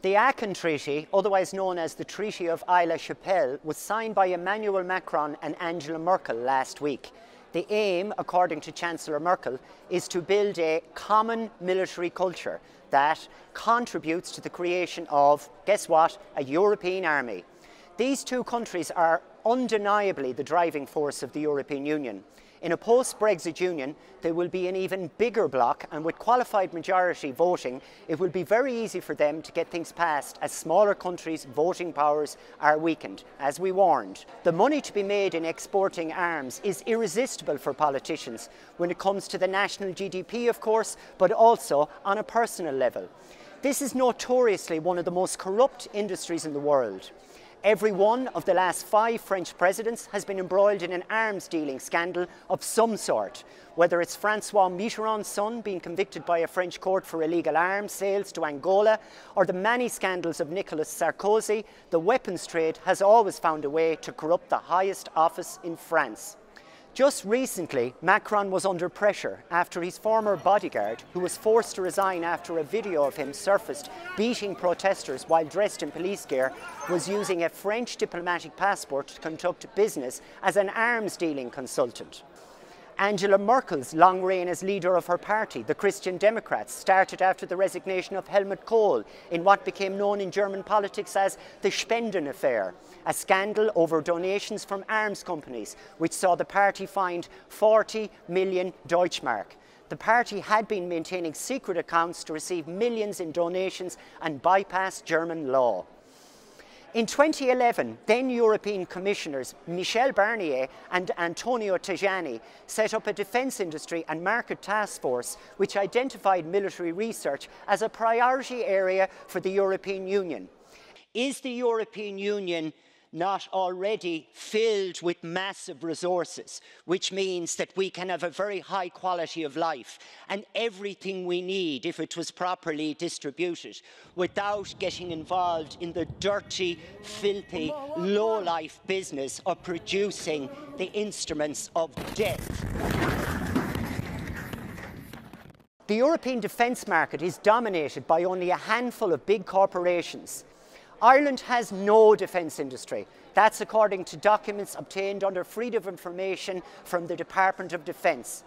The Aachen Treaty, otherwise known as the Treaty of Aix-la-Chapelle, was signed by Emmanuel Macron and Angela Merkel last week. The aim, according to Chancellor Merkel, is to build a common military culture that contributes to the creation of, guess what, a European army. These two countries are undeniably the driving force of the European Union. In a post-Brexit Union, there will be an even bigger bloc, and with qualified majority voting, it will be very easy for them to get things passed as smaller countries' voting powers are weakened, as we warned. The money to be made in exporting arms is irresistible for politicians when it comes to the national GDP, of course, but also on a personal level. This is notoriously one of the most corrupt industries in the world. Every one of the last 5 French presidents has been embroiled in an arms dealing scandal of some sort, whether it's François Mitterrand's son being convicted by a French court for illegal arms sales to Angola, or the many scandals of Nicolas Sarkozy. The weapons trade has always found a way to corrupt the highest office in France. Just recently, Macron was under pressure after his former bodyguard, who was forced to resign after a video of him surfaced beating protesters while dressed in police gear, was using a French diplomatic passport to conduct business as an arms dealing consultant. Angela Merkel's long reign as leader of her party, the Christian Democrats, started after the resignation of Helmut Kohl in what became known in German politics as the Spenden affair, a scandal over donations from arms companies, which saw the party fined 40 million Deutschmark. The party had been maintaining secret accounts to receive millions in donations and bypass German law. In 2011, then European Commissioners Michel Barnier and Antonio Tajani set up a defence industry and market task force which identified military research as a priority area for the European Union. Is the European Union not already filled with massive resources, which means that we can have a very high quality of life and everything we need if it was properly distributed, without getting involved in the dirty, filthy, low-life business of producing the instruments of death? The European defence market is dominated by only a handful of big corporations. Ireland has no defence industry. That's according to documents obtained under Freedom of Information from the Department of Defence.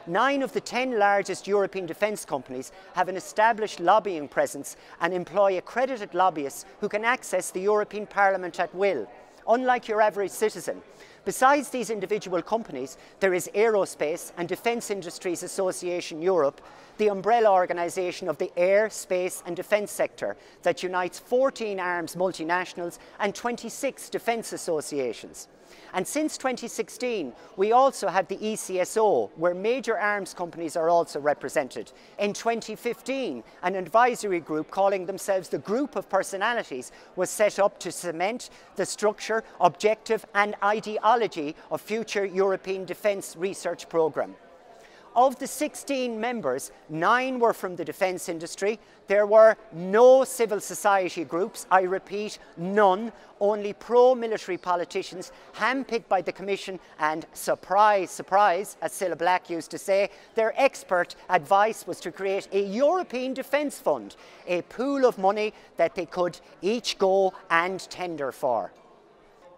9 of the 10 largest European defence companies have an established lobbying presence and employ accredited lobbyists who can access the European Parliament at will, unlike your average citizen. Besides these individual companies, there is Aerospace and Defence Industries Association Europe, the umbrella organisation of the air, space and defence sector that unites 14 arms multinationals and 26 defence associations. And since 2016, we also have the ECSO, where major arms companies are also represented. In 2015, an advisory group calling themselves the Group of Personalities was set up to cement the structure, objective and ideology of future European defence research programme. Of the 16 members, 9 were from the defence industry. There were no civil society groups, I repeat, none, only pro-military politicians handpicked by the Commission and, surprise, surprise, as Cilla Black used to say, their expert advice was to create a European Defence Fund, a pool of money that they could each go and tender for.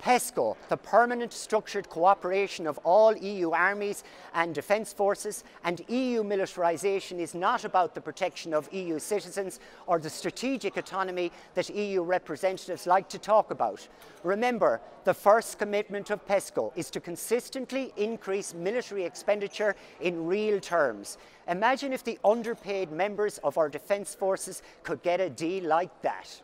PESCO, the permanent structured cooperation of all EU armies and defence forces, and EU militarisation is not about the protection of EU citizens or the strategic autonomy that EU representatives like to talk about. Remember, the first commitment of PESCO is to consistently increase military expenditure in real terms. Imagine if the underpaid members of our defence forces could get a deal like that.